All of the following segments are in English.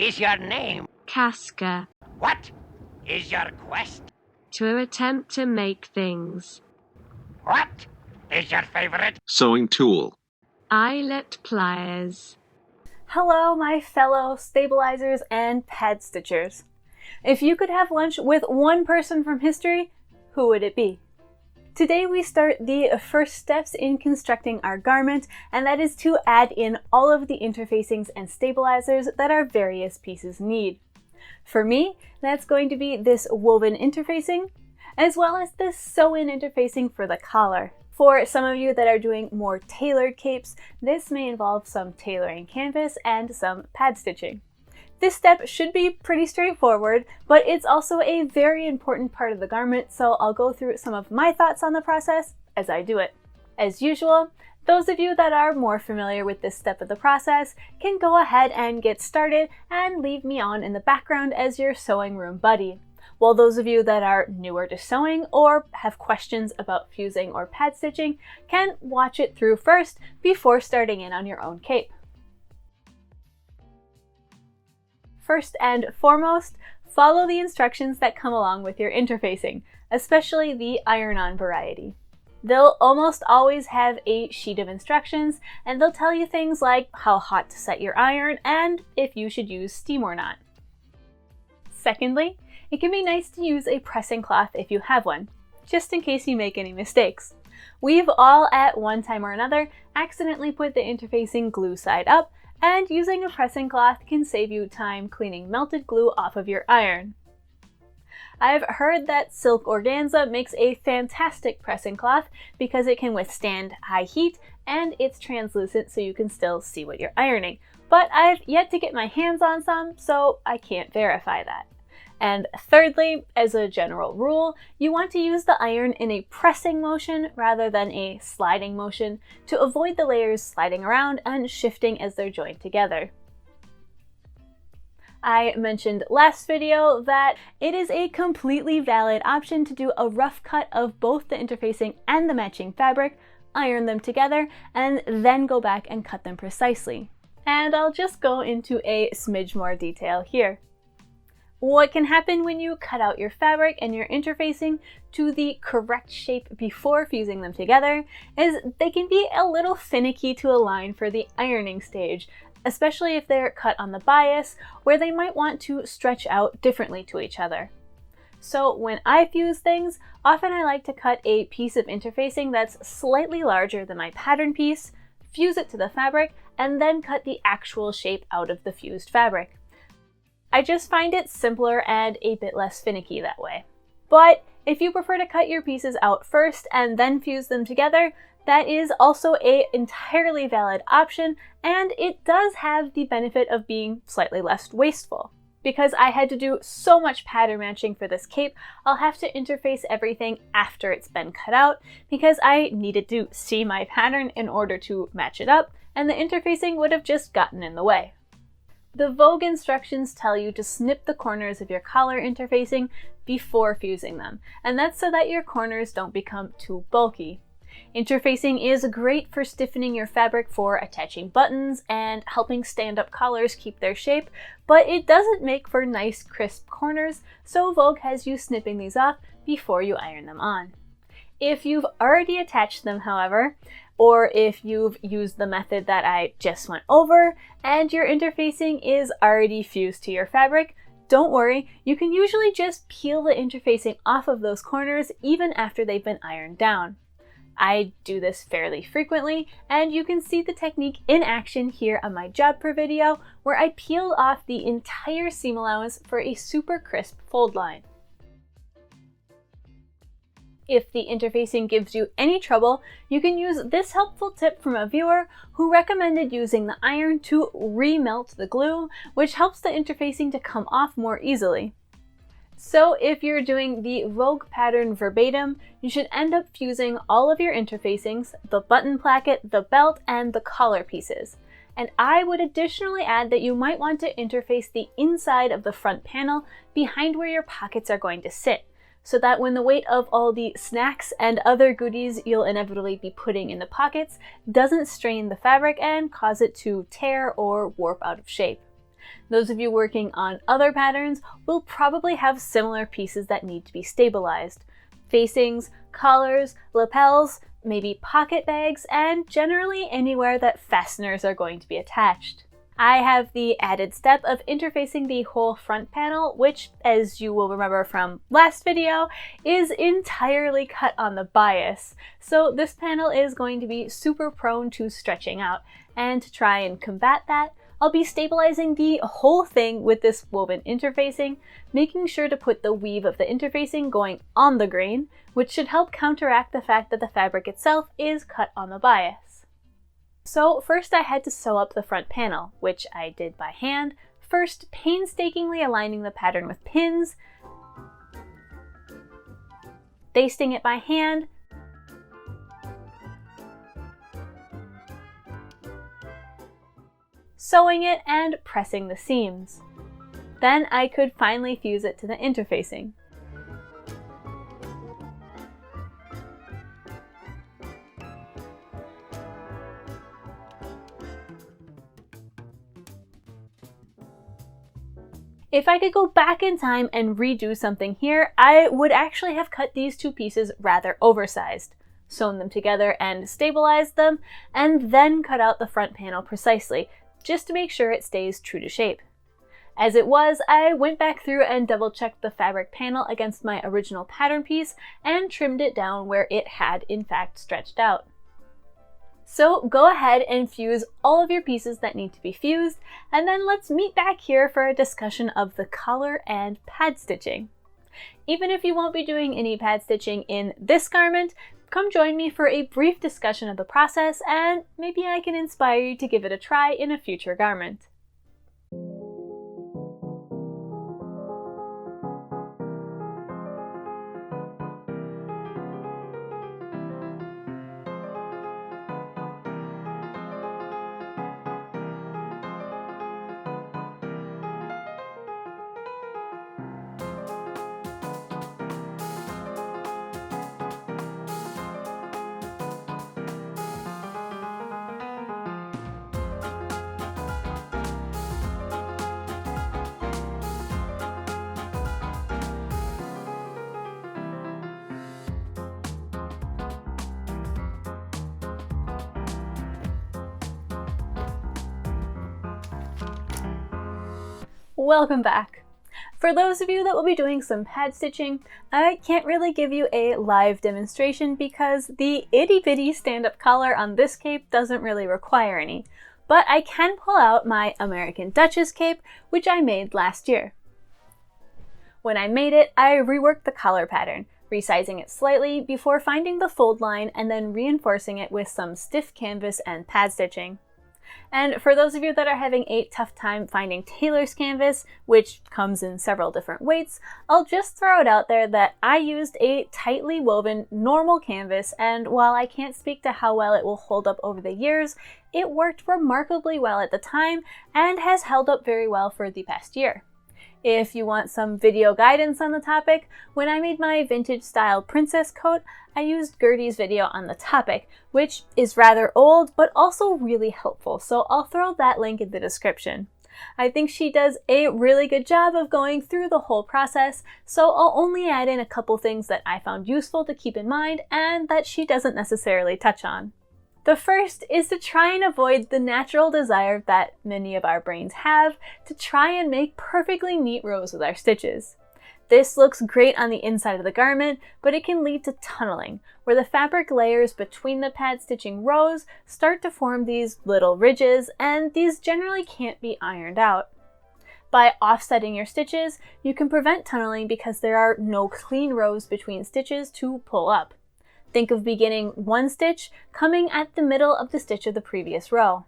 is your name? Casca. What is your quest? To attempt to make things. What is your favorite sewing tool? Eyelet pliers. Hello, my fellow stabilizers and pad stitchers. If you could have lunch with one person from history, who would it be? Today we start the first steps in constructing our garment, and that is to add in all of the interfacings and stabilizers that our various pieces need. For me, that's going to be this woven interfacing, as well as this sew-in interfacing for the collar. For some of you that are doing more tailored capes, this may involve some tailoring canvas and some pad stitching. This step should be pretty straightforward, but it's also a very important part of the garment, so I'll go through some of my thoughts on the process as I do it. As usual, those of you that are more familiar with this step of the process can go ahead and get started and leave me on in the background as your sewing room buddy. While those of you that are newer to sewing or have questions about fusing or pad stitching can watch it through first before starting in on your own cape. First and foremost, follow the instructions that come along with your interfacing, especially the iron-on variety. They'll almost always have a sheet of instructions, and they'll tell you things like how hot to set your iron and if you should use steam or not. Secondly, it can be nice to use a pressing cloth if you have one, just in case you make any mistakes. We've all at one time or another accidentally put the interfacing glue side up, and using a pressing cloth can save you time cleaning melted glue off of your iron. I've heard that silk organza makes a fantastic pressing cloth because it can withstand high heat and it's translucent so you can still see what you're ironing, but I've yet to get my hands on some, so I can't verify that. And thirdly, as a general rule, you want to use the iron in a pressing motion rather than a sliding motion to avoid the layers sliding around and shifting as they're joined together. I mentioned last video that it is a completely valid option to do a rough cut of both the interfacing and the matching fabric, iron them together, and then go back and cut them precisely. And I'll just go into a smidge more detail here. What can happen when you cut out your fabric and your interfacing to the correct shape before fusing them together is they can be a little finicky to align for the ironing stage, especially if they're cut on the bias, where they might want to stretch out differently to each other. So when I fuse things, often I like to cut a piece of interfacing that's slightly larger than my pattern piece, fuse it to the fabric, and then cut the actual shape out of the fused fabric. I just find it simpler and a bit less finicky that way. But if you prefer to cut your pieces out first and then fuse them together, that is also an entirely valid option, and it does have the benefit of being slightly less wasteful. Because I had to do so much pattern matching for this cape, I'll have to interface everything after it's been cut out because I needed to see my pattern in order to match it up, and the interfacing would have just gotten in the way. The Vogue instructions tell you to snip the corners of your collar interfacing before fusing them, and that's so that your corners don't become too bulky. Interfacing is great for stiffening your fabric for attaching buttons and helping stand-up collars keep their shape, but it doesn't make for nice crisp corners, so Vogue has you snipping these off before you iron them on. If you've already attached them, however, or if you've used the method that I just went over and your interfacing is already fused to your fabric, don't worry, you can usually just peel the interfacing off of those corners even after they've been ironed down. I do this fairly frequently, and you can see the technique in action here on my job per video where I peeled off the entire seam allowance for a super crisp fold line. If the interfacing gives you any trouble, you can use this helpful tip from a viewer who recommended using the iron to remelt the glue, which helps the interfacing to come off more easily. So if you're doing the Vogue pattern verbatim, you should end up fusing all of your interfacings, the button placket, the belt, and the collar pieces. And I would additionally add that you might want to interface the inside of the front panel behind where your pockets are going to sit, so that when the weight of all the snacks and other goodies you'll inevitably be putting in the pockets doesn't strain the fabric and cause it to tear or warp out of shape. Those of you working on other patterns will probably have similar pieces that need to be stabilized. Facings, collars, lapels, maybe pocket bags, and generally anywhere that fasteners are going to be attached. I have the added step of interfacing the whole front panel, which, as you will remember from last video, is entirely cut on the bias. So this panel is going to be super prone to stretching out, and to try and combat that, I'll be stabilizing the whole thing with this woven interfacing, making sure to put the weave of the interfacing going on the grain, which should help counteract the fact that the fabric itself is cut on the bias. So first I had to sew up the front panel, which I did by hand, first painstakingly aligning the pattern with pins, basting it by hand, sewing it, and pressing the seams. Then I could finally fuse it to the interfacing. If I could go back in time and redo something here, I would actually have cut these two pieces rather oversized, sewn them together and stabilized them, and then cut out the front panel precisely, just to make sure it stays true to shape. As it was, I went back through and double-checked the fabric panel against my original pattern piece and trimmed it down where it had in fact stretched out. So go ahead and fuse all of your pieces that need to be fused, and then let's meet back here for a discussion of the collar and pad stitching. Even if you won't be doing any pad stitching in this garment, come join me for a brief discussion of the process, and maybe I can inspire you to give it a try in a future garment. Welcome back. For those of you that will be doing some pad stitching, I can't really give you a live demonstration because the itty bitty stand-up collar on this cape doesn't really require any, but I can pull out my American Duchess cape, which I made last year. When I made it, I reworked the collar pattern, resizing it slightly before finding the fold line and then reinforcing it with some stiff canvas and pad stitching. And for those of you that are having a tough time finding tailor's canvas, which comes in several different weights, I'll just throw it out there that I used a tightly woven normal canvas, and while I can't speak to how well it will hold up over the years, it worked remarkably well at the time and has held up very well for the past year. If you want some video guidance on the topic, when I made my vintage style princess coat, I used Gertie's video on the topic, which is rather old but also really helpful, so I'll throw that link in the description. I think she does a really good job of going through the whole process, so I'll only add in a couple things that I found useful to keep in mind and that she doesn't necessarily touch on. The first is to try and avoid the natural desire that many of our brains have to try and make perfectly neat rows with our stitches. This looks great on the inside of the garment, but it can lead to tunneling, where the fabric layers between the pad stitching rows start to form these little ridges, and these generally can't be ironed out. By offsetting your stitches, you can prevent tunneling because there are no clean rows between stitches to pull up. Think of beginning one stitch coming at the middle of the stitch of the previous row.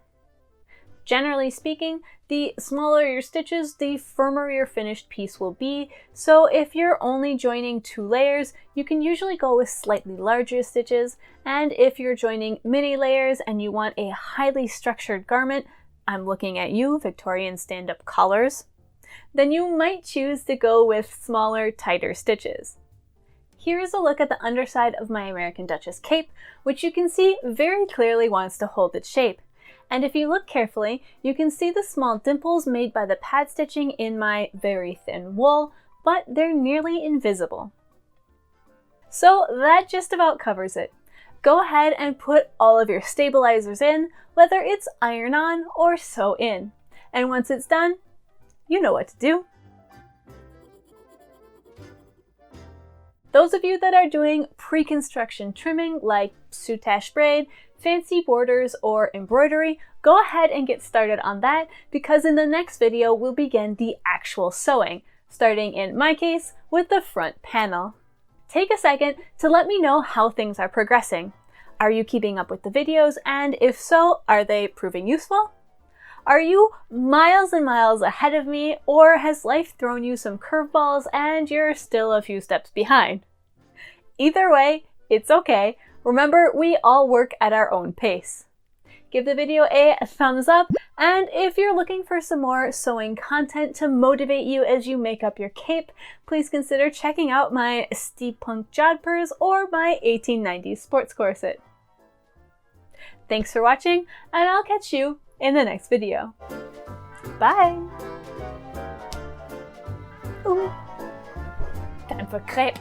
Generally speaking, the smaller your stitches, the firmer your finished piece will be, so if you're only joining 2 layers, you can usually go with slightly larger stitches, and if you're joining many layers and you want a highly structured garment, I'm looking at you, Victorian stand-up collars, then you might choose to go with smaller, tighter stitches. Here is a look at the underside of my American Duchess cape, which you can see very clearly wants to hold its shape. And if you look carefully, you can see the small dimples made by the pad stitching in my very thin wool, but they're nearly invisible. So that just about covers it. Go ahead and put all of your stabilizers in, whether it's iron on or sew in. And once it's done, you know what to do. Those of you that are doing pre-construction trimming like soutache braid, fancy borders, or embroidery, go ahead and get started on that, because in the next video we'll begin the actual sewing, starting in my case with the front panel. Take a second to let me know how things are progressing. Are you keeping up with the videos, and if so, are they proving useful? Are you miles and miles ahead of me, or has life thrown you some curveballs and you're still a few steps behind? Either way, it's okay. Remember, we all work at our own pace. Give the video a thumbs up, and if you're looking for some more sewing content to motivate you as you make up your cape, please consider checking out my steampunk jodhpurs or my 1890s sports corset. Thanks for watching, and I'll catch you in the next video. Bye! Ooh. Time for crepe.